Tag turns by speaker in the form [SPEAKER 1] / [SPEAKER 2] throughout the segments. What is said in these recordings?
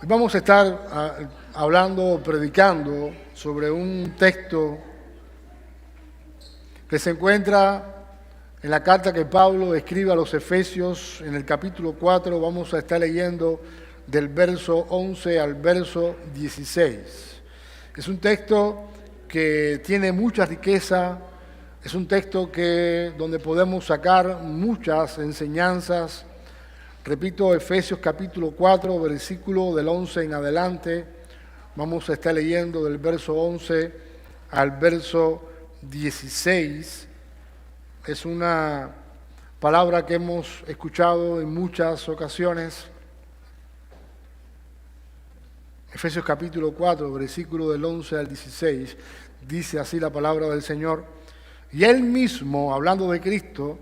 [SPEAKER 1] Hoy vamos a estar hablando, predicando sobre un texto que se encuentra en la carta que Pablo escribe a los Efesios, en el capítulo 4. Vamos a estar leyendo del verso 11 al verso 16. Es un texto que tiene mucha riqueza, es un texto donde podemos sacar muchas enseñanzas. Repito, Efesios capítulo 4, versículo del 11 en adelante. Vamos a estar leyendo del verso 11 al verso 16. Es una palabra que hemos escuchado en muchas ocasiones. Efesios capítulo 4, versículo del 11 al 16, dice así la palabra del Señor. Y Él mismo, hablando de Cristo,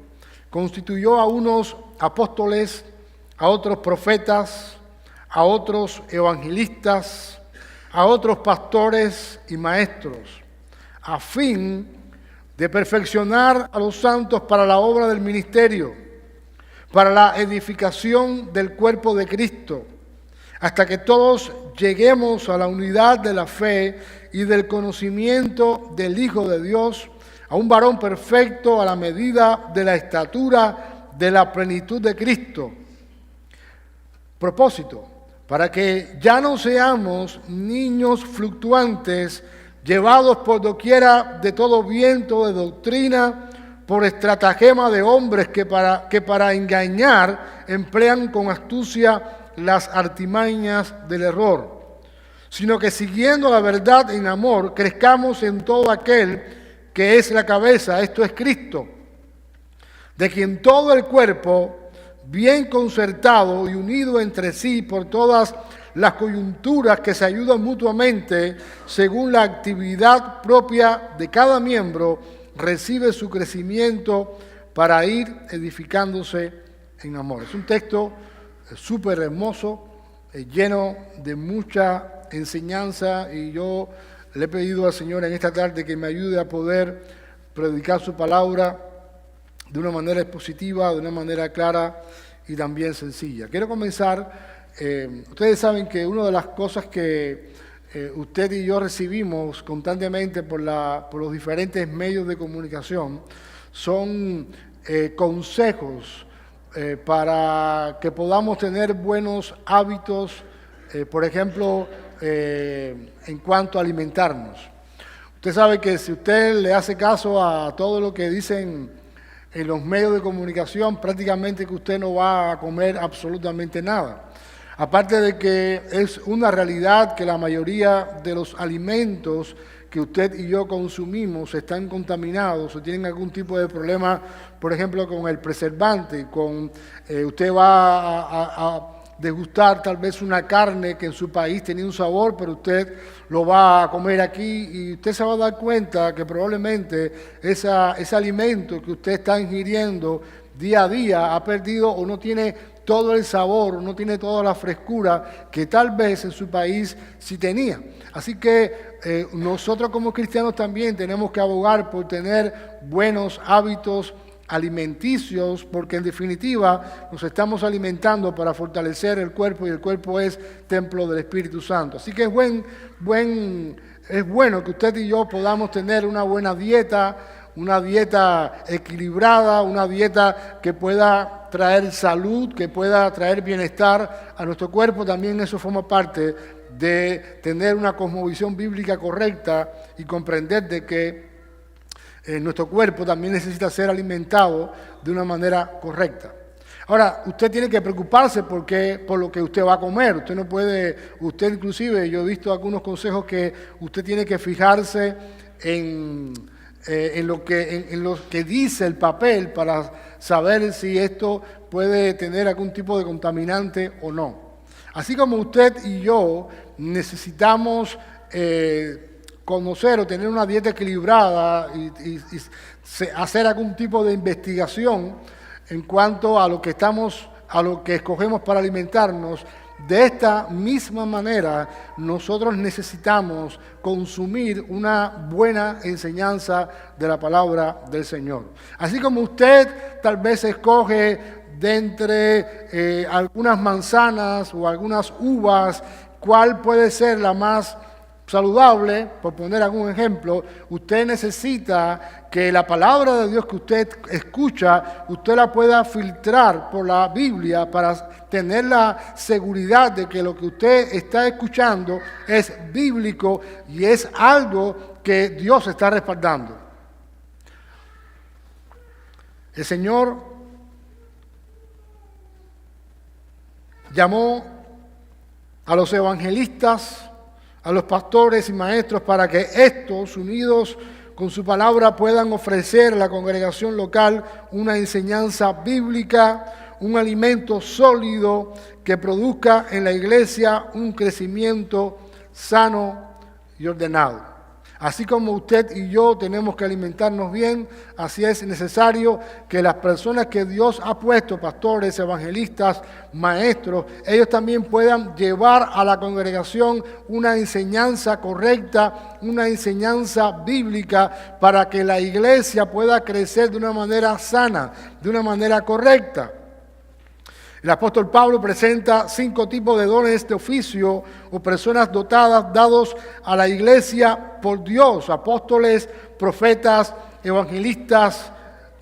[SPEAKER 1] constituyó a unos apóstoles, a otros profetas, a otros evangelistas, a otros pastores y maestros, a fin de perfeccionar a los santos para la obra del ministerio, para la edificación del cuerpo de Cristo, hasta que todos lleguemos a la unidad de la fe y del conocimiento del Hijo de Dios, a un varón perfecto a la medida de la estatura de la plenitud de Cristo. Propósito, para que ya no seamos niños fluctuantes, llevados por doquiera de todo viento de doctrina, por estratagema de hombres que para engañar emplean con astucia las artimañas del error, sino que siguiendo la verdad en amor, crezcamos en todo aquel que es la cabeza, esto es Cristo, de quien todo el cuerpo, bien concertado y unido entre sí por todas las coyunturas que se ayudan mutuamente según la actividad propia de cada miembro, recibe su crecimiento para ir edificándose en amor. Es un texto súper hermoso, lleno de mucha enseñanza, y yo le he pedido al Señor en esta tarde que me ayude a poder predicar su palabra de una manera expositiva, de una manera clara y también sencilla. Quiero comenzar, ustedes saben que una de las cosas que usted y yo recibimos constantemente por los diferentes medios de comunicación son consejos para que podamos tener buenos hábitos, por ejemplo, en cuanto a alimentarnos. Usted sabe que si usted le hace caso a todo lo que dicen en los medios de comunicación, prácticamente que usted no va a comer absolutamente nada. Aparte de que es una realidad que la mayoría de los alimentos que usted y yo consumimos están contaminados o tienen algún tipo de problema, por ejemplo, con el preservante. Usted va a degustar tal vez una carne que en su país tenía un sabor, pero usted lo va a comer aquí y usted se va a dar cuenta que probablemente ese alimento que usted está ingiriendo día a día ha perdido o no tiene todo el sabor, no tiene toda la frescura que tal vez en su país sí tenía. Así que nosotros como cristianos también tenemos que abogar por tener buenos hábitos alimenticios, porque en definitiva nos estamos alimentando para fortalecer el cuerpo, y el cuerpo es templo del Espíritu Santo. Así que es bueno que usted y yo podamos tener una buena dieta, una dieta equilibrada, una dieta que pueda traer salud, que pueda traer bienestar a nuestro cuerpo. También eso forma parte de tener una cosmovisión bíblica correcta y comprender de que nuestro cuerpo también necesita ser alimentado de una manera correcta. Ahora, usted tiene que preocuparse por lo que usted va a comer. Usted no puede, usted inclusive, yo he visto algunos consejos que usted tiene que fijarse en lo que dice el papel para saber si esto puede tener algún tipo de contaminante o no. Así como usted y yo necesitamos conocer o tener una dieta equilibrada y hacer algún tipo de investigación en cuanto a lo que escogemos para alimentarnos, de esta misma manera nosotros necesitamos consumir una buena enseñanza de la palabra del Señor. Así como usted tal vez escoge de entre algunas manzanas o algunas uvas ¿cuál puede ser la más saludable? Por poner algún ejemplo, usted necesita que la palabra de Dios que usted escucha, usted la pueda filtrar por la Biblia para tener la seguridad de que lo que usted está escuchando es bíblico y es algo que Dios está respaldando. El Señor llamó a los evangelistas, a los pastores y maestros para que estos, unidos con su palabra, puedan ofrecer a la congregación local una enseñanza bíblica, un alimento sólido que produzca en la iglesia un crecimiento sano y ordenado. Así como usted y yo tenemos que alimentarnos bien, así es necesario que las personas que Dios ha puesto, pastores, evangelistas, maestros, ellos también puedan llevar a la congregación una enseñanza correcta, una enseñanza bíblica, para que la iglesia pueda crecer de una manera sana, de una manera correcta. El apóstol Pablo presenta 5 tipos de dones de oficio o personas dotadas, dados a la iglesia por Dios: apóstoles, profetas, evangelistas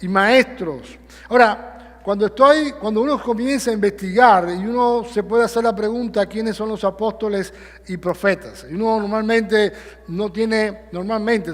[SPEAKER 1] y maestros. Ahora, cuando uno comienza a investigar y uno se puede hacer la pregunta, ¿quiénes son los apóstoles y profetas? Y uno normalmente,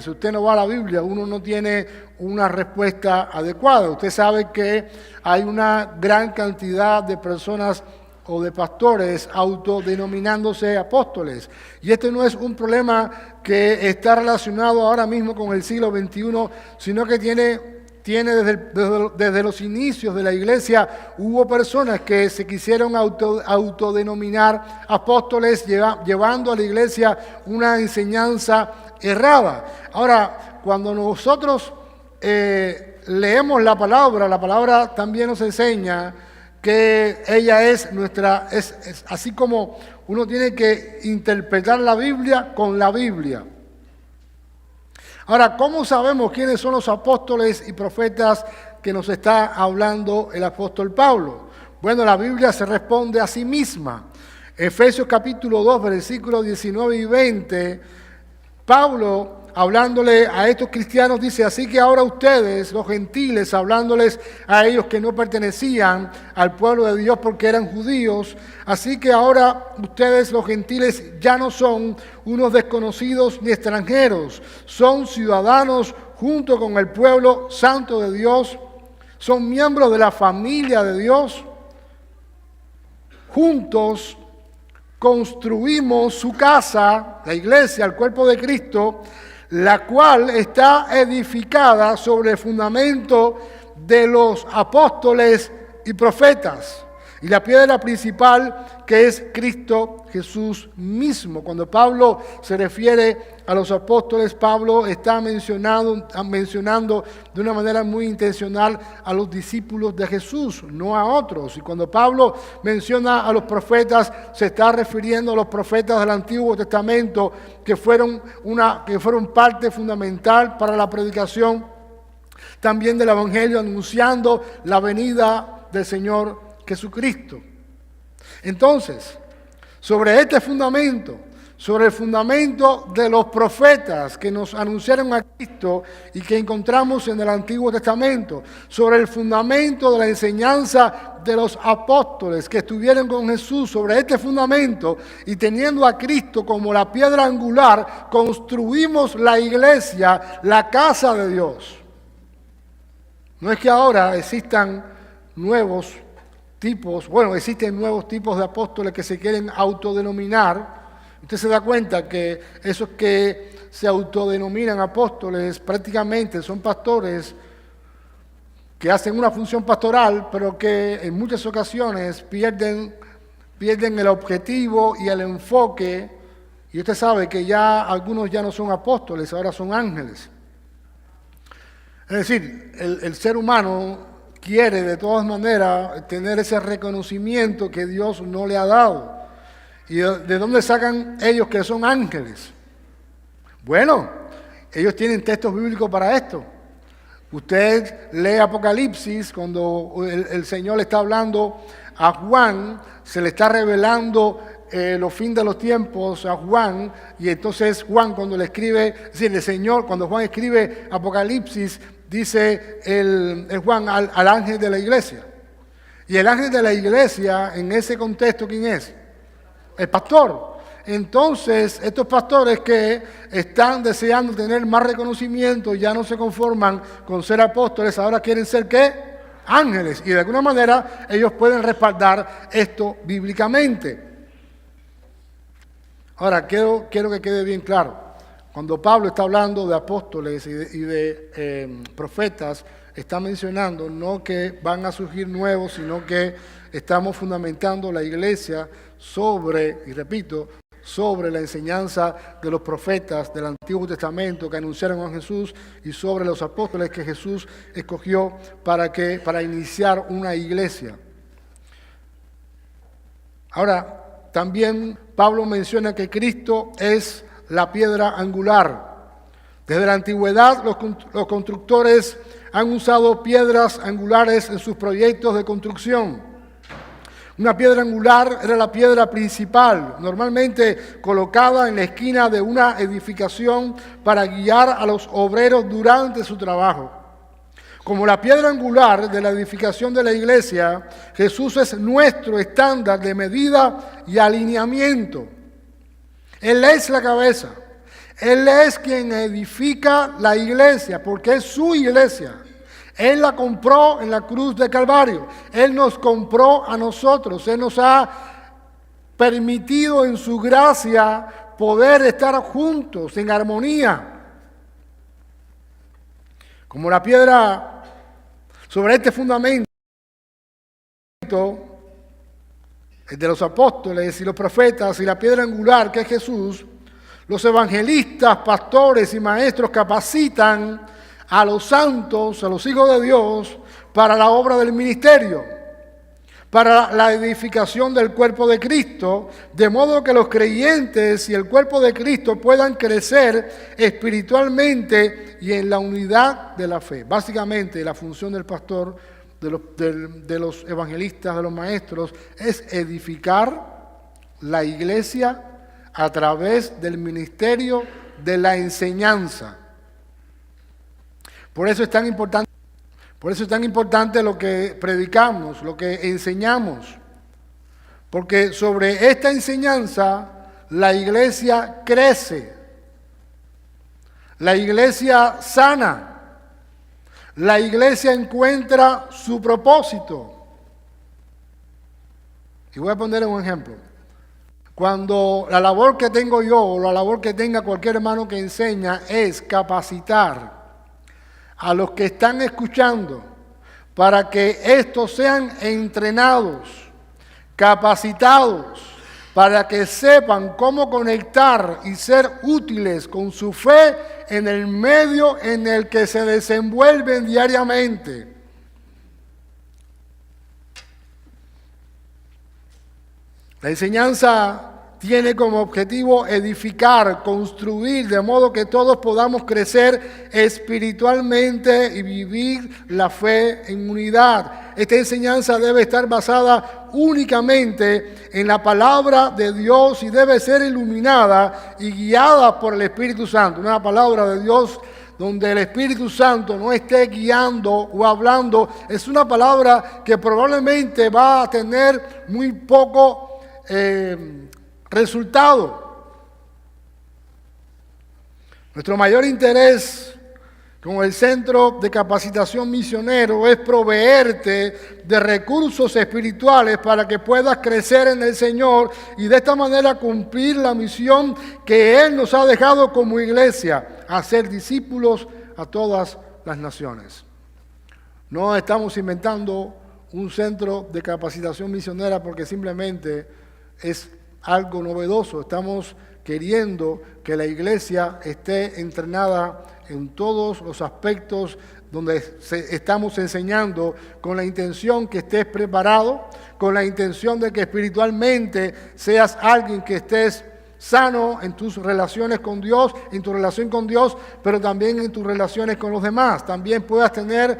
[SPEAKER 1] si usted no va a la Biblia, uno no tiene una respuesta adecuada. Usted sabe que hay una gran cantidad de personas o de pastores autodenominándose apóstoles. Y este no es un problema que está relacionado ahora mismo con el siglo XXI, sino que tiene desde los inicios de la iglesia. Hubo personas que se quisieron autodenominar apóstoles, llevando a la iglesia una enseñanza errada. Ahora, cuando nosotros leemos la palabra también nos enseña que ella es nuestra, es así como uno tiene que interpretar la Biblia con la Biblia. Ahora, ¿cómo sabemos quiénes son los apóstoles y profetas que nos está hablando el apóstol Pablo? Bueno, la Biblia se responde a sí misma. Efesios capítulo 2, versículos 19 y 20, Pablo, hablándole a estos cristianos, dice: así que ahora ustedes, los gentiles, hablándoles a ellos que no pertenecían al pueblo de Dios porque eran judíos, así que ahora ustedes, los gentiles, ya no son unos desconocidos ni extranjeros, son ciudadanos junto con el pueblo santo de Dios, son miembros de la familia de Dios. Juntos construimos su casa, la iglesia, el cuerpo de Cristo, la cual está edificada sobre el fundamento de los apóstoles y profetas, y la piedra principal, que es Cristo Jesús mismo. Cuando Pablo se refiere a los apóstoles, Pablo está mencionando de una manera muy intencional a los discípulos de Jesús, no a otros. Y cuando Pablo menciona a los profetas, se está refiriendo a los profetas del Antiguo Testamento que fueron parte fundamental para la predicación también del Evangelio, anunciando la venida del Señor Jesucristo. Entonces, sobre este fundamento, sobre el fundamento de los profetas que nos anunciaron a Cristo y que encontramos en el Antiguo Testamento, sobre el fundamento de la enseñanza de los apóstoles que estuvieron con Jesús, sobre este fundamento y teniendo a Cristo como la piedra angular, construimos la iglesia, la casa de Dios. No es que ahora existan existen nuevos tipos de apóstoles que se quieren autodenominar. Usted se da cuenta que esos que se autodenominan apóstoles prácticamente son pastores que hacen una función pastoral, pero que en muchas ocasiones pierden el objetivo y el enfoque. Y usted sabe que ya algunos ya no son apóstoles, ahora son ángeles. Es decir, el ser humano quiere de todas maneras tener ese reconocimiento que Dios no le ha dado. ¿Y de dónde sacan ellos que son ángeles? Bueno, ellos tienen textos bíblicos para esto. Usted lee Apocalipsis, cuando el Señor le está hablando a Juan, se le está revelando los fines de los tiempos a Juan, y entonces Juan cuando le escribe, es decir, el Señor, cuando Juan escribe Apocalipsis, dice el Juan al ángel de la iglesia. Y el ángel de la iglesia, en ese contexto, ¿quién es? El pastor. Entonces, estos pastores que están deseando tener más reconocimiento, ya no se conforman con ser apóstoles, ahora quieren ser ¿qué? Ángeles. Y de alguna manera ellos pueden respaldar esto bíblicamente. Ahora, quiero que quede bien claro. Cuando Pablo está hablando de apóstoles y de profetas, está mencionando no que van a surgir nuevos, sino que estamos fundamentando la iglesia sobre, y repito, sobre la enseñanza de los profetas del Antiguo Testamento que anunciaron a Jesús y sobre los apóstoles que Jesús escogió para iniciar una iglesia. Ahora, también Pablo menciona que Cristo es la piedra angular. Desde la antigüedad los constructores han usado piedras angulares en sus proyectos de construcción. Una piedra angular era la piedra principal, normalmente colocada en la esquina de una edificación para guiar a los obreros durante su trabajo. Como la piedra angular de la edificación de la iglesia, Jesús es nuestro estándar de medida y alineamiento. Él es la cabeza. Él es quien edifica la iglesia, porque es su iglesia. Él la compró en la cruz de Calvario. Él nos compró a nosotros. Él nos ha permitido en su gracia poder estar juntos en armonía. Como la piedra sobre este fundamento, el de los apóstoles y los profetas y la piedra angular que es Jesús, los evangelistas, pastores y maestros capacitan a los santos, a los hijos de Dios, para la obra del ministerio, para la edificación del cuerpo de Cristo, de modo que los creyentes y el cuerpo de Cristo puedan crecer espiritualmente y en la unidad de la fe. Básicamente, la función del pastor, de los evangelistas, de los maestros, es edificar la iglesia a través del ministerio de la enseñanza. Por eso es tan importante lo que predicamos, lo que enseñamos. Porque sobre esta enseñanza la iglesia crece, la iglesia sana, la iglesia encuentra su propósito. Y voy a poner un ejemplo. Cuando la labor que tengo yo o la labor que tenga cualquier hermano que enseña es capacitar a los que están escuchando para que estos sean entrenados, capacitados, para que sepan cómo conectar y ser útiles con su fe en el medio en el que se desenvuelven diariamente. La enseñanza tiene como objetivo edificar, construir, de modo que todos podamos crecer espiritualmente y vivir la fe en unidad. Esta enseñanza debe estar basada únicamente en la palabra de Dios y debe ser iluminada y guiada por el Espíritu Santo. Una palabra de Dios donde el Espíritu Santo no esté guiando o hablando, es una palabra que probablemente va a tener muy poco resultado. Nuestro mayor interés con el Centro de Capacitación Misionero es proveerte de recursos espirituales para que puedas crecer en el Señor y de esta manera cumplir la misión que Él nos ha dejado como iglesia, hacer discípulos a todas las naciones. No estamos inventando un centro de capacitación misionera porque simplemente es algo novedoso. Estamos queriendo que la iglesia esté entrenada en todos los aspectos donde estamos enseñando, con la intención que estés preparado, con la intención de que espiritualmente seas alguien que estés sano en tus relaciones con Dios, en tu relación con Dios, pero también en tus relaciones con los demás. También puedas tener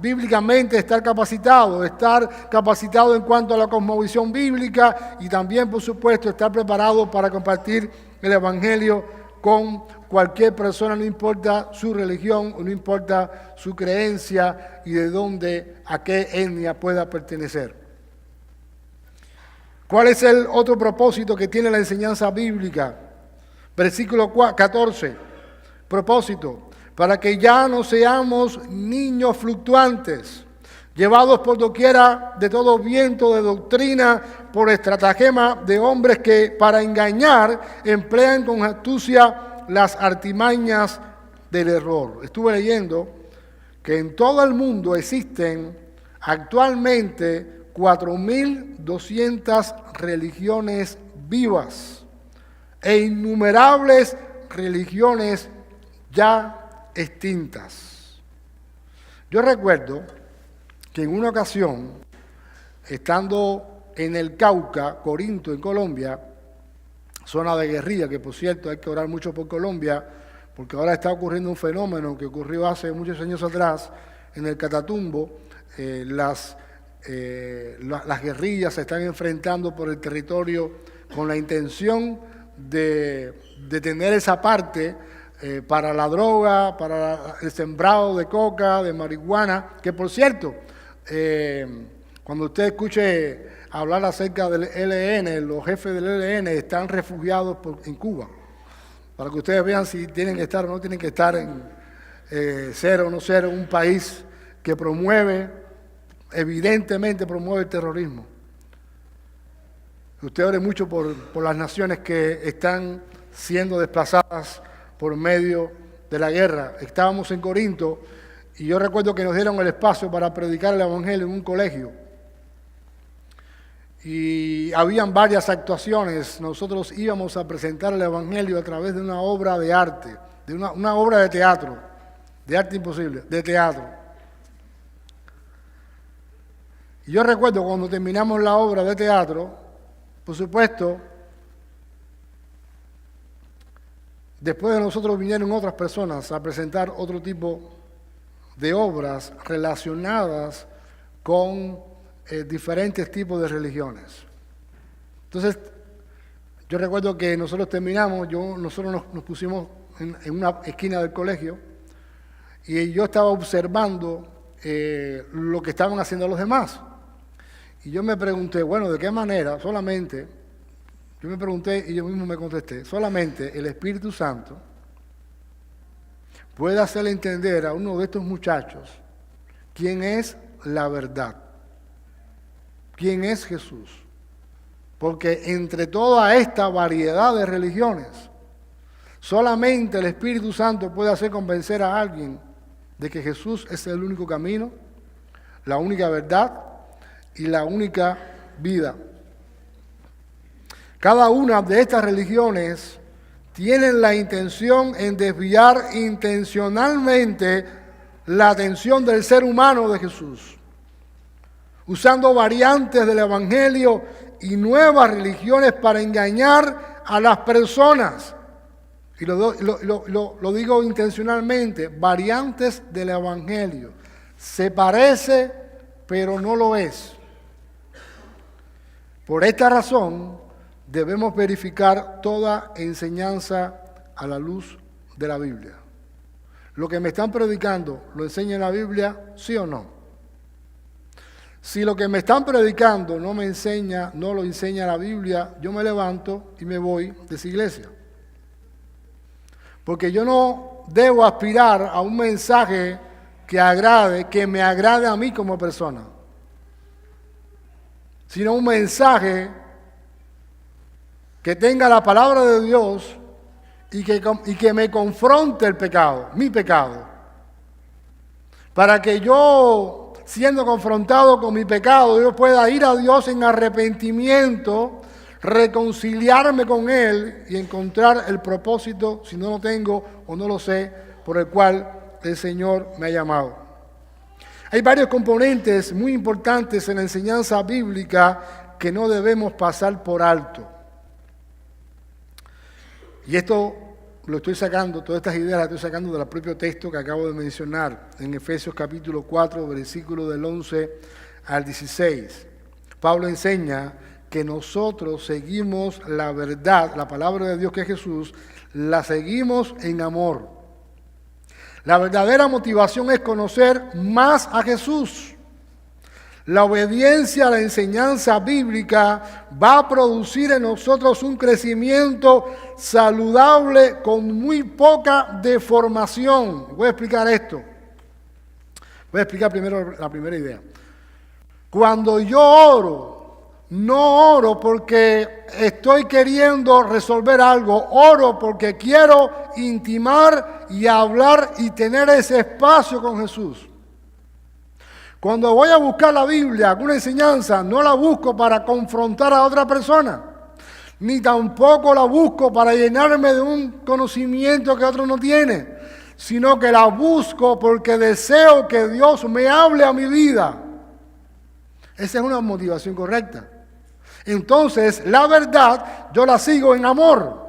[SPEAKER 1] bíblicamente estar capacitado en cuanto a la cosmovisión bíblica y también, por supuesto, estar preparado para compartir el Evangelio con cualquier persona, no importa su religión, no importa su creencia y de dónde, a qué etnia pueda pertenecer. ¿Cuál es el otro propósito que tiene la enseñanza bíblica? Versículo 14. Propósito: para que ya no seamos niños fluctuantes, llevados por doquiera de todo viento de doctrina, por estratagema de hombres que para engañar emplean con astucia las artimañas del error. Estuve leyendo que en todo el mundo existen actualmente 4.200 religiones vivas e innumerables religiones ya extintas. Yo recuerdo que en una ocasión, estando en el Cauca, Corinto, en Colombia, zona de guerrilla, que por cierto hay que orar mucho por Colombia, porque ahora está ocurriendo un fenómeno que ocurrió hace muchos años atrás en el Catatumbo. Las guerrillas se están enfrentando por el territorio con la intención de tener esa parte para la droga, para el sembrado de coca, de marihuana, que por cierto, cuando usted escuche hablar acerca del ELN, los jefes del ELN están refugiados en Cuba, para que ustedes vean si tienen que estar o no tienen que estar en ser o no ser un país que evidentemente promueve el terrorismo. Usted ore mucho por las naciones que están siendo desplazadas por medio de la guerra. Estábamos en Corinto y yo recuerdo que nos dieron el espacio para predicar el Evangelio en un colegio. Y habían varias actuaciones. Nosotros íbamos a presentar el Evangelio a través de una obra de arte, de una obra de teatro, de arte imposible, de teatro. Y yo recuerdo cuando terminamos la obra de teatro, por supuesto, después de nosotros vinieron otras personas a presentar otro tipo de obras relacionadas con diferentes tipos de religiones. Entonces, yo recuerdo que nosotros terminamos, nosotros nos pusimos en una esquina del colegio y yo estaba observando lo que estaban haciendo los demás. Y yo me pregunté, bueno, ¿de qué manera? Solamente, yo me pregunté y yo mismo me contesté, solamente el Espíritu Santo puede hacerle entender a uno de estos muchachos quién es la verdad, quién es Jesús. Porque entre toda esta variedad de religiones, solamente el Espíritu Santo puede hacer convencer a alguien de que Jesús es el único camino, la única verdad y la única vida. Cada una de estas religiones tienen la intención en desviar intencionalmente la atención del ser humano de Jesús, usando variantes del Evangelio y nuevas religiones para engañar a las personas. Y lo digo intencionalmente, variantes del Evangelio. Se parece, pero no lo es. Por esta razón, debemos verificar toda enseñanza a la luz de la Biblia. Lo que me están predicando, ¿lo enseña en la Biblia? ¿Sí o no? Si lo que me están predicando no lo enseña la Biblia, yo me levanto y me voy de esa iglesia. Porque yo no debo aspirar a un mensaje que me agrade a mí como persona, sino un mensaje que tenga la palabra de Dios y que me confronte el pecado, mi pecado, para que yo, siendo confrontado con mi pecado, yo pueda ir a Dios en arrepentimiento, reconciliarme con Él y encontrar el propósito, si no lo tengo o no lo sé, por el cual el Señor me ha llamado. Hay varios componentes muy importantes en la enseñanza bíblica que no debemos pasar por alto. Y esto lo estoy sacando, todas estas ideas las estoy sacando del propio texto que acabo de mencionar, en Efesios capítulo 4, versículo del 11 al 16. Pablo enseña que nosotros seguimos la verdad, la palabra de Dios que es Jesús, la seguimos en amor. La verdadera motivación es conocer más a Jesús. La obediencia a la enseñanza bíblica va a producir en nosotros un crecimiento saludable con muy poca deformación. Voy a explicar esto. Voy a explicar primero la primera idea. Cuando yo oro, no oro porque estoy queriendo resolver algo, oro porque quiero intimar y hablar y tener ese espacio con Jesús. Cuando voy a buscar la Biblia, alguna enseñanza, no la busco para confrontar a otra persona, ni tampoco la busco para llenarme de un conocimiento que otro no tiene, sino que la busco porque deseo que Dios me hable a mi vida. Esa es una motivación correcta. Entonces, la verdad, yo la sigo en amor.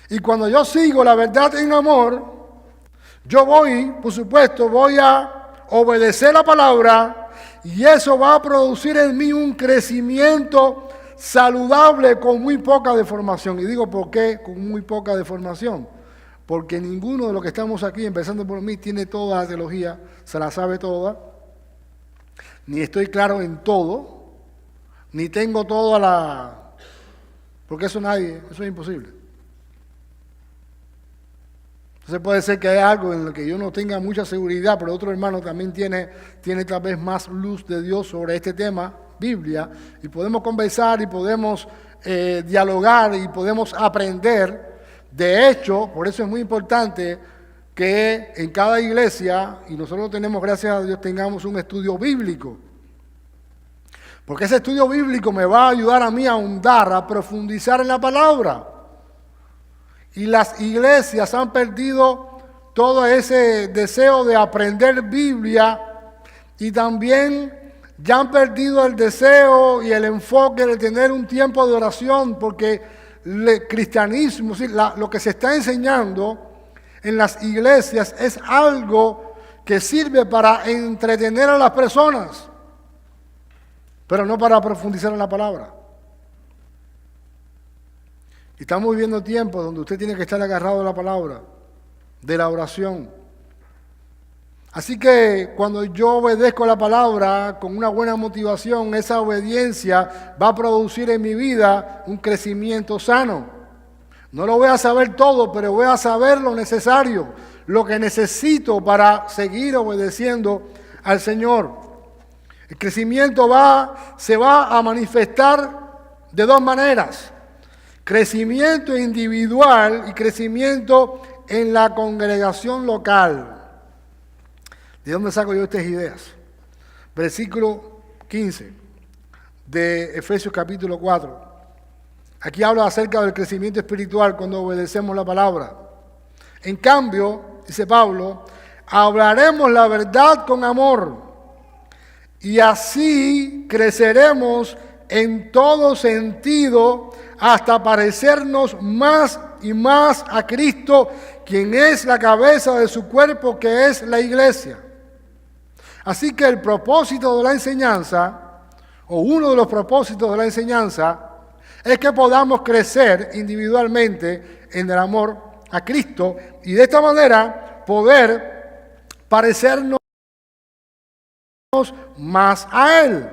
[SPEAKER 1] Y cuando yo sigo la verdad en amor, yo voy, por supuesto, voy a obedecer la palabra y eso va a producir en mí un crecimiento saludable con muy poca deformación. Y digo, ¿por qué con muy poca deformación? Porque ninguno de los que estamos aquí, empezando por mí, tiene toda la teología, se la sabe toda, ni estoy claro en todo, ni tengo toda la... Porque eso es imposible. Entonces puede ser que haya algo en lo que yo no tenga mucha seguridad, pero otro hermano también tiene tal vez más luz de Dios sobre este tema, Biblia, y podemos conversar y podemos dialogar y podemos aprender. De hecho, por eso es muy importante que en cada iglesia, y nosotros tenemos, gracias a Dios, tengamos un estudio bíblico. Porque ese estudio bíblico me va a ayudar a mí a ahondar, a profundizar en la palabra. Y las iglesias han perdido todo ese deseo de aprender Biblia y también ya han perdido el deseo y el enfoque de tener un tiempo de oración porque el cristianismo, lo que se está enseñando en las iglesias es algo que sirve para entretener a las personas, pero no para profundizar en la palabra. Y estamos viviendo tiempos donde usted tiene que estar agarrado de la palabra, de la oración. Así que cuando yo obedezco la palabra con una buena motivación, esa obediencia va a producir en mi vida un crecimiento sano. No lo voy a saber todo, pero voy a saber lo necesario, lo que necesito para seguir obedeciendo al Señor. El crecimiento se va a manifestar de dos maneras. Crecimiento individual y crecimiento en la congregación local. ¿De dónde saco yo estas ideas? Versículo 15 de Efesios capítulo 4. Aquí habla acerca del crecimiento espiritual cuando obedecemos la palabra. En cambio, dice Pablo, hablaremos la verdad con amor y así creceremos en todo sentido hasta parecernos más y más a Cristo, quien es la cabeza de su cuerpo, que es la iglesia. Así que el propósito de la enseñanza, o uno de los propósitos de la enseñanza, es que podamos crecer individualmente en el amor a Cristo y de esta manera poder parecernos más a Él.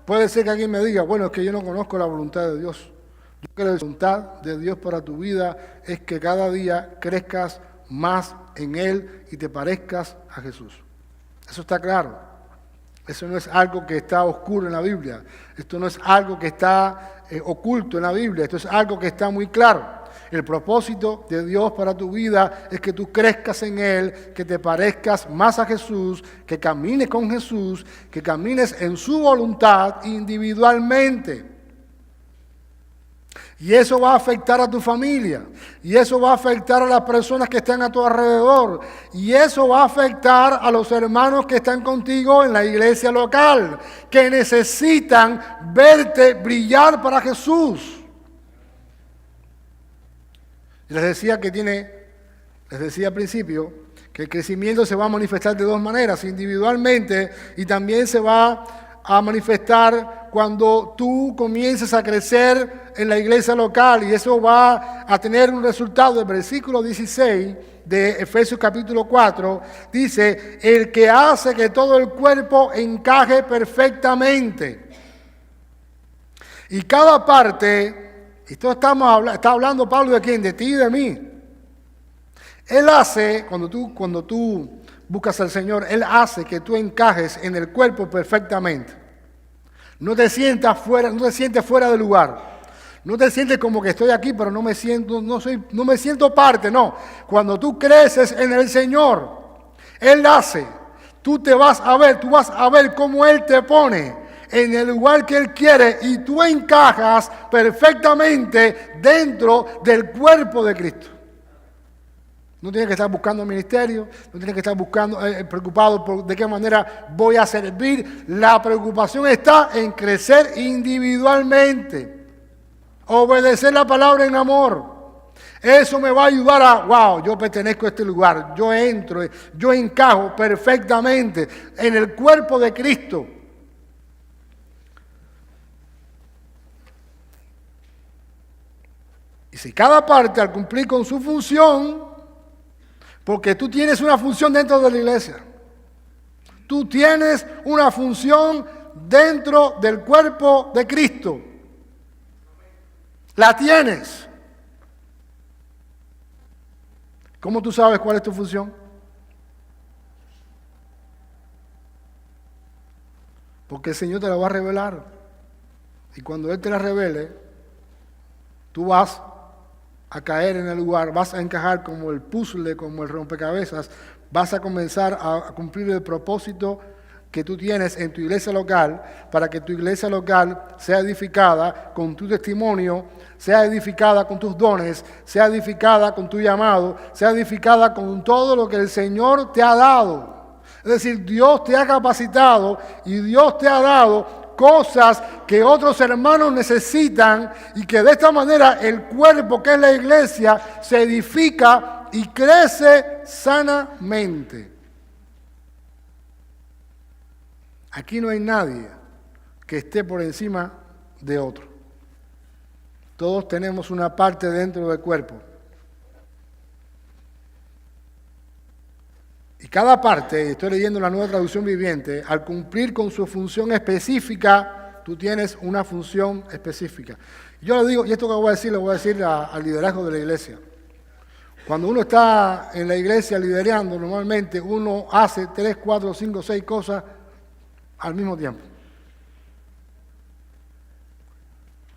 [SPEAKER 1] Puede ser que alguien me diga, bueno, es que yo no conozco la voluntad de Dios. Yo creo que la voluntad de Dios para tu vida es que cada día crezcas más en Él y te parezcas a Jesús. Eso está claro. Eso no es algo que está oscuro en la Biblia. Esto no es algo que está oculto en la Biblia. Esto es algo que está muy claro. El propósito de Dios para tu vida es que tú crezcas en Él, que te parezcas más a Jesús, que camines con Jesús, que camines en su voluntad individualmente. Y eso va a afectar a tu familia, y eso va a afectar a las personas que están a tu alrededor, y eso va a afectar a los hermanos que están contigo en la iglesia local, que necesitan verte brillar para Jesús. Les decía al principio que el crecimiento se va a manifestar de dos maneras, individualmente, y también se va a manifestar cuando tú comiences a crecer en la iglesia local, y eso va a tener un resultado. El versículo 16 de Efesios capítulo 4 dice: el que hace que todo el cuerpo encaje perfectamente. Y cada parte, esto está hablando Pablo de quién, de ti y de mí. Él hace, cuando tú buscas al Señor, Él hace que tú encajes en el cuerpo perfectamente. No te sientes fuera de lugar. No te sientes como que estoy aquí, pero no me siento parte. No, cuando tú creces en el Señor, Él hace. Tú vas a ver cómo Él te pone en el lugar que Él quiere, y tú encajas perfectamente dentro del cuerpo de Cristo. No tienes que estar buscando ministerio, no tienes que estar preocupado por de qué manera voy a servir. La preocupación está en crecer individualmente, obedecer la palabra en amor. Eso me va a ayudar yo pertenezco a este lugar, yo entro, yo encajo perfectamente en el cuerpo de Cristo. Y si cada parte, al cumplir con su función, porque tú tienes una función dentro de la iglesia. Tú tienes una función dentro del cuerpo de Cristo. La tienes. ¿Cómo tú sabes cuál es tu función? Porque el Señor te la va a revelar. Y cuando Él te la revele, tú vas a caer en el lugar, vas a encajar como el puzzle, como el rompecabezas, vas a comenzar a cumplir el propósito que tú tienes en tu iglesia local, para que tu iglesia local sea edificada con tu testimonio, sea edificada con tus dones, sea edificada con tu llamado, sea edificada con todo lo que el Señor te ha dado. Es decir, Dios te ha capacitado y Dios te ha dado cosas que otros hermanos necesitan, y que de esta manera el cuerpo, que es la iglesia, se edifica y crece sanamente. Aquí no hay nadie que esté por encima de otro. Todos tenemos una parte dentro del cuerpo. Y cada parte, estoy leyendo la Nueva Traducción Viviente, al cumplir con su función específica, tú tienes una función específica. Yo le digo, y esto que voy a decir, lo voy a decir al liderazgo de la iglesia. Cuando uno está en la iglesia liderando, normalmente uno hace 3, 4, 5, 6 cosas al mismo tiempo.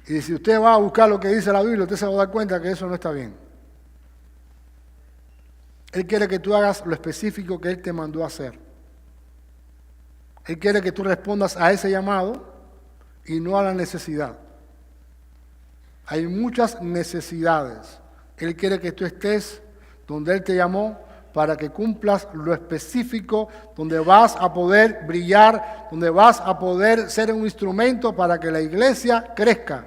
[SPEAKER 1] Y si usted va a buscar lo que dice la Biblia, usted se va a dar cuenta que eso no está bien. Él quiere que tú hagas lo específico que Él te mandó a hacer. Él quiere que tú respondas a ese llamado y no a la necesidad. Hay muchas necesidades. Él quiere que tú estés donde Él te llamó para que cumplas lo específico, donde vas a poder brillar, donde vas a poder ser un instrumento para que la iglesia crezca.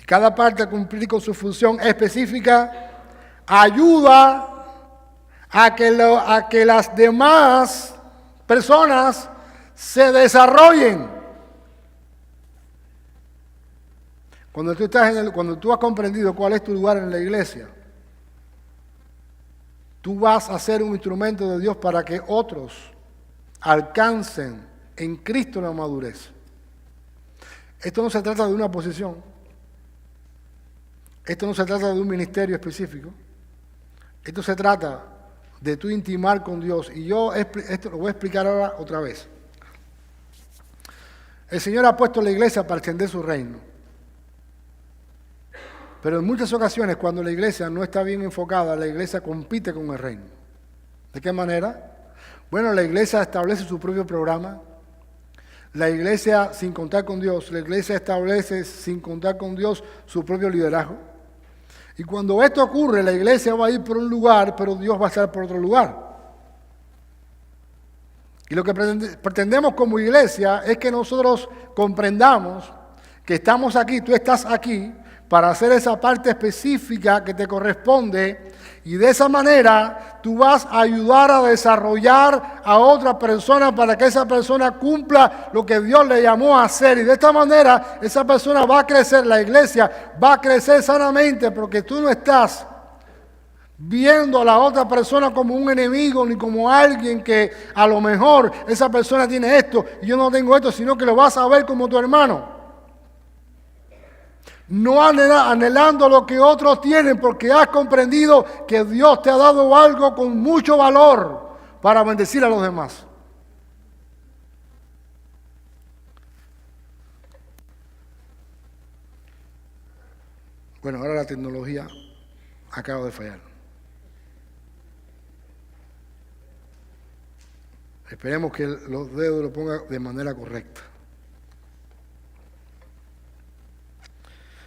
[SPEAKER 1] Cada parte, al cumplir con su función específica, ayuda a que las demás personas se desarrollen. Cuando tú has comprendido cuál es tu lugar en la iglesia, tú vas a ser un instrumento de Dios para que otros alcancen en Cristo la madurez. Esto no se trata de una posición. Esto no se trata de un ministerio específico. Esto se trata de tú intimar con Dios. Y yo esto lo voy a explicar ahora otra vez. El Señor ha puesto la iglesia para extender su reino. Pero en muchas ocasiones, cuando la iglesia no está bien enfocada, la iglesia compite con el reino. ¿De qué manera? Bueno, la iglesia establece su propio programa. La iglesia, sin contar con Dios, la iglesia establece, sin contar con Dios, su propio liderazgo. Y cuando esto ocurre, la iglesia va a ir por un lugar, pero Dios va a estar por otro lugar. Y lo que pretendemos como iglesia es que nosotros comprendamos que estamos aquí, tú estás aquí, para hacer esa parte específica que te corresponde, y de esa manera tú vas a ayudar a desarrollar a otra persona para que esa persona cumpla lo que Dios le llamó a hacer. Y de esta manera esa persona va a crecer, la iglesia va a crecer sanamente, porque tú no estás viendo a la otra persona como un enemigo, ni como alguien que a lo mejor esa persona tiene esto y yo no tengo esto, sino que lo vas a ver como tu hermano. No anhelando lo que otros tienen, porque has comprendido que Dios te ha dado algo con mucho valor para bendecir a los demás. Bueno, ahora la tecnología acaba de fallar. Esperemos que los dedos lo pongan de manera correcta.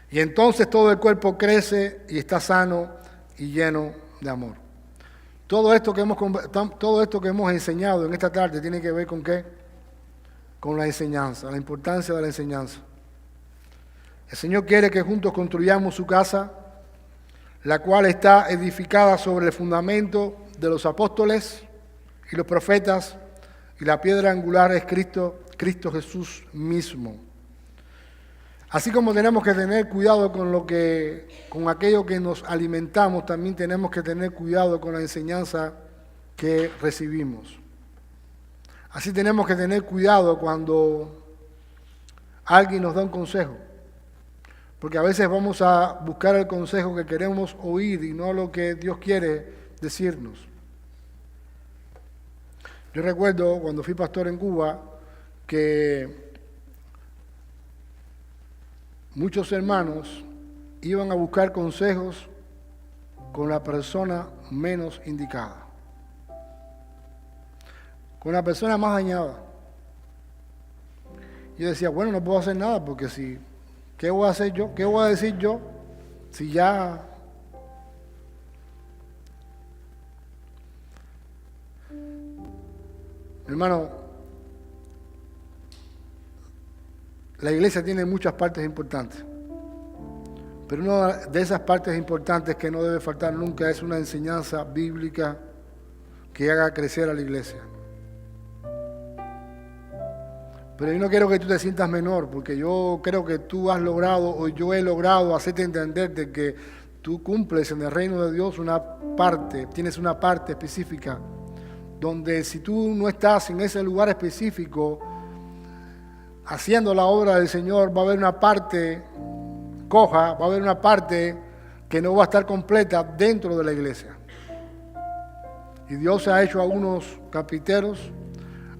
[SPEAKER 1] Y entonces todo el cuerpo crece y está sano y lleno de amor. Todo esto que hemos enseñado en esta tarde tiene que ver con ¿qué? Con la enseñanza, la importancia de la enseñanza. El Señor quiere que juntos construyamos su casa, la cual está edificada sobre el fundamento de los apóstoles y los profetas, y la piedra angular es Cristo Jesús mismo. Así como tenemos que tener cuidado con aquello que nos alimentamos, también tenemos que tener cuidado con la enseñanza que recibimos. Así tenemos que tener cuidado cuando alguien nos da un consejo, porque a veces vamos a buscar el consejo que queremos oír y no lo que Dios quiere decirnos. Yo recuerdo cuando fui pastor en Cuba que muchos hermanos iban a buscar consejos con la persona menos indicada, con la persona más dañada. Yo decía, bueno, no puedo hacer nada porque ¿qué voy a hacer yo? ¿Qué voy a decir yo? Si ya... Hermano, la iglesia tiene muchas partes importantes, pero una de esas partes importantes que no debe faltar nunca es una enseñanza bíblica que haga crecer a la iglesia. Pero yo no quiero que tú te sientas menor, porque yo creo que tú has logrado, o yo he logrado hacerte entender de que tú cumples en el reino de Dios tienes una parte específica, donde si tú no estás en ese lugar específico, haciendo la obra del Señor, va a haber una parte coja, va a haber una parte que no va a estar completa dentro de la iglesia. Y Dios ha hecho a unos carpinteros,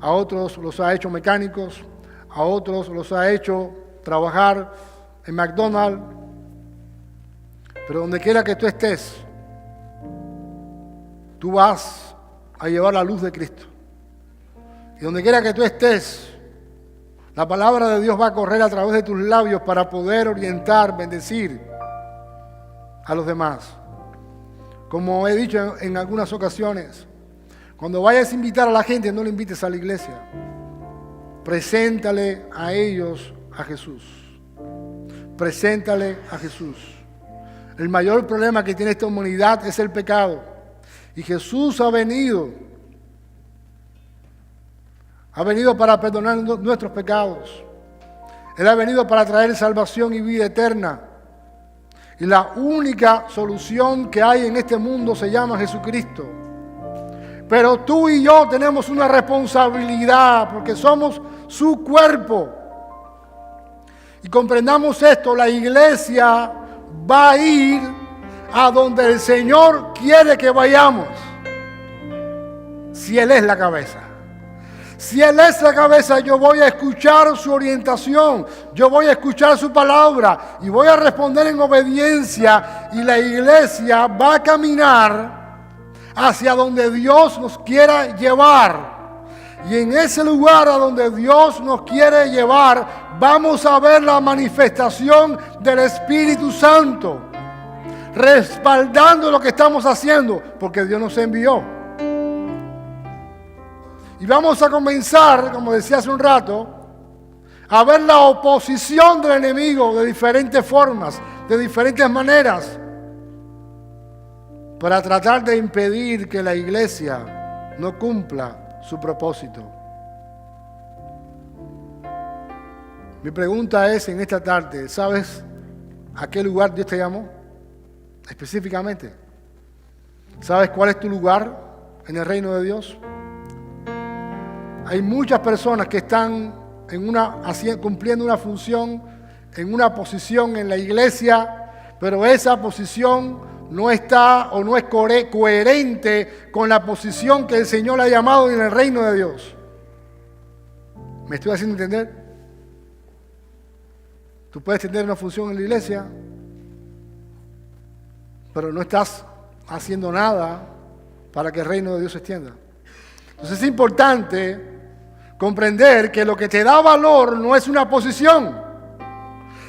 [SPEAKER 1] a otros los ha hecho mecánicos, a otros los ha hecho trabajar en McDonald's, pero donde quiera que tú estés, tú vas a llevar la luz de Cristo. Y donde quiera que tú estés, la palabra de Dios va a correr a través de tus labios para poder orientar, bendecir a los demás. Como he dicho en algunas ocasiones, cuando vayas a invitar a la gente, no le invites a la iglesia. Preséntale a ellos a Jesús. Preséntale a Jesús. El mayor problema que tiene esta humanidad es el pecado. Y Jesús ha venido para perdonar nuestros pecados. Él ha venido para traer salvación y vida eterna. Y la única solución que hay en este mundo se llama Jesucristo. Pero tú y yo tenemos una responsabilidad porque somos su cuerpo. Y comprendamos esto, la iglesia va a ir a donde el Señor quiere que vayamos. Si Él es la cabeza. Si Él es la cabeza, yo voy a escuchar su orientación, yo voy a escuchar su palabra y voy a responder en obediencia, y la iglesia va a caminar hacia donde Dios nos quiera llevar. Y en ese lugar a donde Dios nos quiere llevar, vamos a ver la manifestación del Espíritu Santo, respaldando lo que estamos haciendo, porque Dios nos envió. Y vamos a comenzar, como decía hace un rato, a ver la oposición del enemigo de diferentes formas, de diferentes maneras, para tratar de impedir que la iglesia no cumpla su propósito. Mi pregunta es en esta tarde, ¿sabes a qué lugar Dios te llamó? Específicamente. ¿Sabes cuál es tu lugar en el reino de Dios? Hay muchas personas que están cumpliendo una función, en una posición en la iglesia, pero esa posición no está o no es coherente con la posición que el Señor ha llamado en el reino de Dios. ¿Me estoy haciendo entender? Tú puedes tener una función en la iglesia, pero no estás haciendo nada para que el reino de Dios se extienda. Entonces es importante comprender que lo que te da valor no es una posición,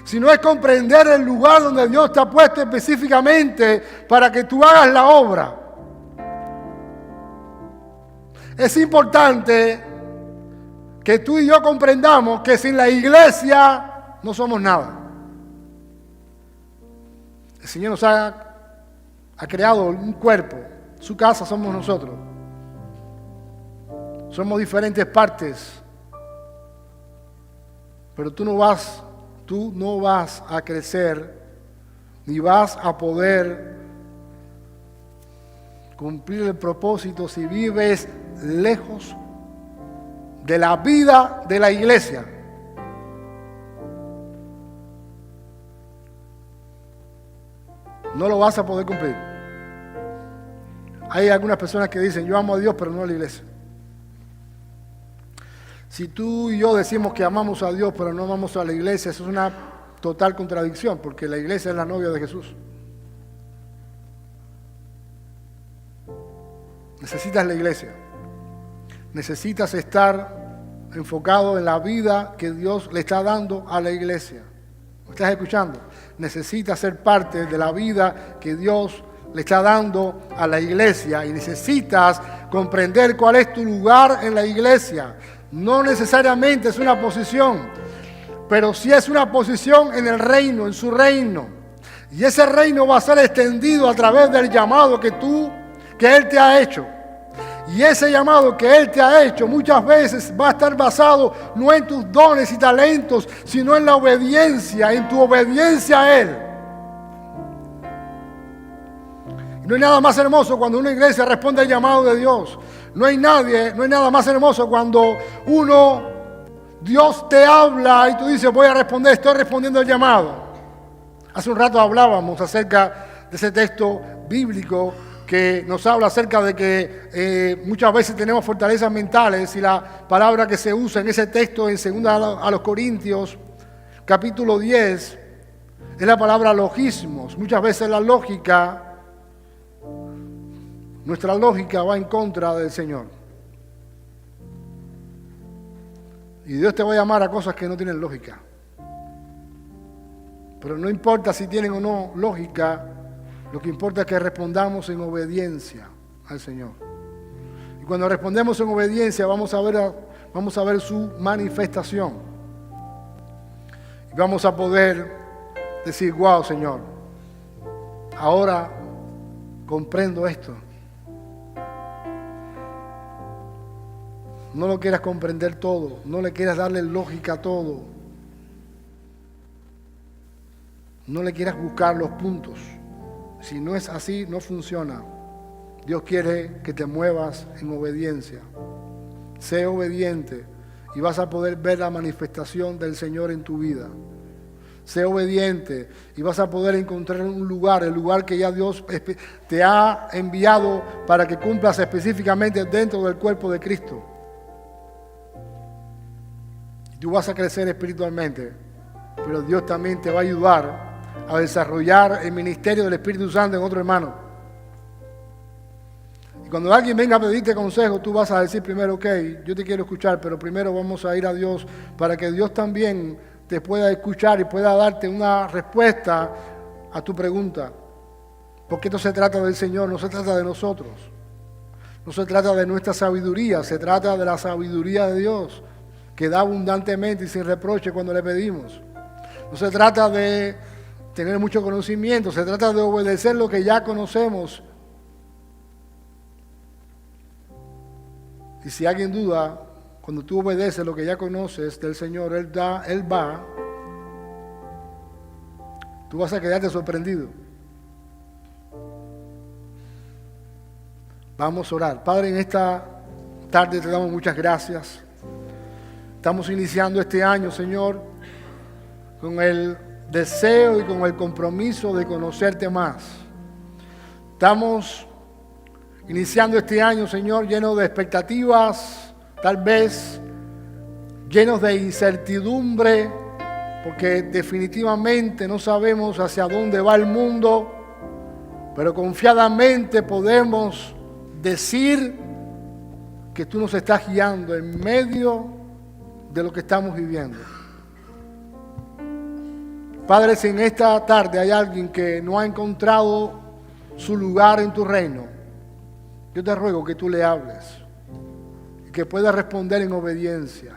[SPEAKER 1] sino es comprender el lugar donde Dios te ha puesto específicamente para que tú hagas la obra. Es importante que tú y yo comprendamos que sin la iglesia no somos nada. El Señor nos ha creado un cuerpo, su casa somos nosotros. Somos diferentes partes, pero tú no vas a crecer ni vas a poder cumplir el propósito si vives lejos de la vida de la iglesia. No lo vas a poder cumplir. Hay algunas personas que dicen, yo amo a Dios, pero no a la iglesia. Si tú y yo decimos que amamos a Dios, pero no amamos a la iglesia, eso es una total contradicción, porque la iglesia es la novia de Jesús. Necesitas la iglesia. Necesitas estar enfocado en la vida que Dios le está dando a la iglesia. ¿Me estás escuchando? Necesitas ser parte de la vida que Dios le está dando a la iglesia y necesitas comprender cuál es tu lugar en la iglesia. No necesariamente es una posición, pero sí es una posición en el reino, en su reino. Y ese reino va a ser extendido a través del llamado que Él te ha hecho. Y ese llamado que Él te ha hecho muchas veces va a estar basado no en tus dones y talentos, sino en la obediencia, en tu obediencia a Él. Y no hay nada más hermoso cuando una iglesia responde al llamado de Dios. No hay nada más hermoso cuando Dios te habla y tú dices, voy a responder, estoy respondiendo al llamado. Hace un rato hablábamos acerca de ese texto bíblico que nos habla acerca de que muchas veces tenemos fortalezas mentales y la palabra que se usa en ese texto en 2 a los Corintios, capítulo 10, es la palabra logismos. Muchas veces nuestra lógica va en contra del Señor. Y Dios te va a llamar a cosas que no tienen lógica. Pero no importa si tienen o no lógica, lo que importa es que respondamos en obediencia al Señor. Y cuando respondemos en obediencia vamos a ver su manifestación. Y vamos a poder decir, wow, Señor, ahora comprendo esto. No lo quieras comprender todo, no le quieras darle lógica a todo. No le quieras buscar los puntos. Si no es así, no funciona. Dios quiere que te muevas en obediencia. Sé obediente y vas a poder ver la manifestación del Señor en tu vida. Sé obediente y vas a poder encontrar un lugar, el lugar que ya Dios te ha enviado para que cumplas específicamente dentro del cuerpo de Cristo. Tú vas a crecer espiritualmente, pero Dios también te va a ayudar a desarrollar el ministerio del Espíritu Santo en otro hermano. Y cuando alguien venga a pedirte consejo, tú vas a decir primero, ok, yo te quiero escuchar, pero primero vamos a ir a Dios para que Dios también te pueda escuchar y pueda darte una respuesta a tu pregunta. Porque esto se trata del Señor, no se trata de nosotros. No se trata de nuestra sabiduría, se trata de la sabiduría de Dios, que da abundantemente y sin reproche cuando le pedimos. No se trata de tener mucho conocimiento, se trata de obedecer lo que ya conocemos. Y si alguien duda, cuando tú obedeces lo que ya conoces del Señor, Él va, tú vas a quedarte sorprendido. Vamos a orar. Padre, en esta tarde te damos muchas gracias. Estamos iniciando este año, Señor, con el deseo y con el compromiso de conocerte más. Estamos iniciando este año, Señor, lleno de expectativas, tal vez llenos de incertidumbre, porque definitivamente no sabemos hacia dónde va el mundo, pero confiadamente podemos decir que tú nos estás guiando en medio de lo que estamos viviendo. Padre, si en esta tarde hay alguien que no ha encontrado su lugar en tu reino, yo te ruego que tú le hables y que pueda responder en obediencia.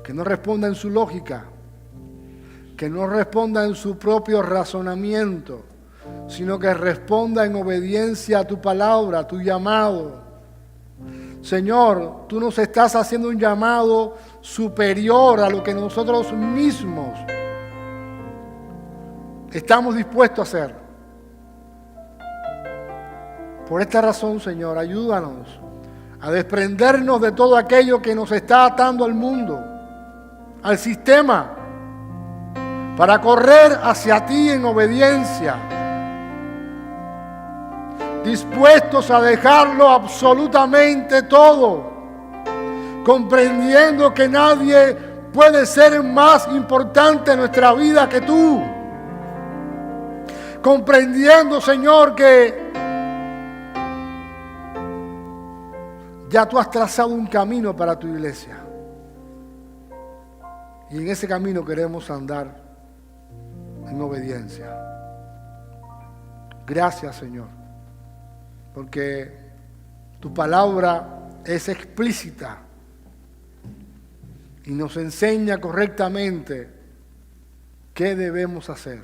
[SPEAKER 1] Que no responda en su lógica, que no responda en su propio razonamiento, sino que responda en obediencia a tu palabra, a tu llamado. Señor, tú nos estás haciendo un llamado superior a lo que nosotros mismos estamos dispuestos a hacer. Por esta razón, Señor, ayúdanos a desprendernos de todo aquello que nos está atando al mundo, al sistema, para correr hacia ti en obediencia, dispuestos a dejarlo absolutamente todo, comprendiendo que nadie puede ser más importante en nuestra vida que tú, comprendiendo, Señor, que ya tú has trazado un camino para tu iglesia y en ese camino queremos andar en obediencia. Gracias, Señor, porque tu palabra es explícita y nos enseña correctamente qué debemos hacer.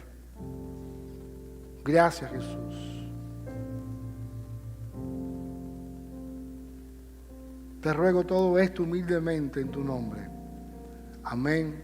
[SPEAKER 1] Gracias, Jesús. Te ruego todo esto humildemente en tu nombre. Amén.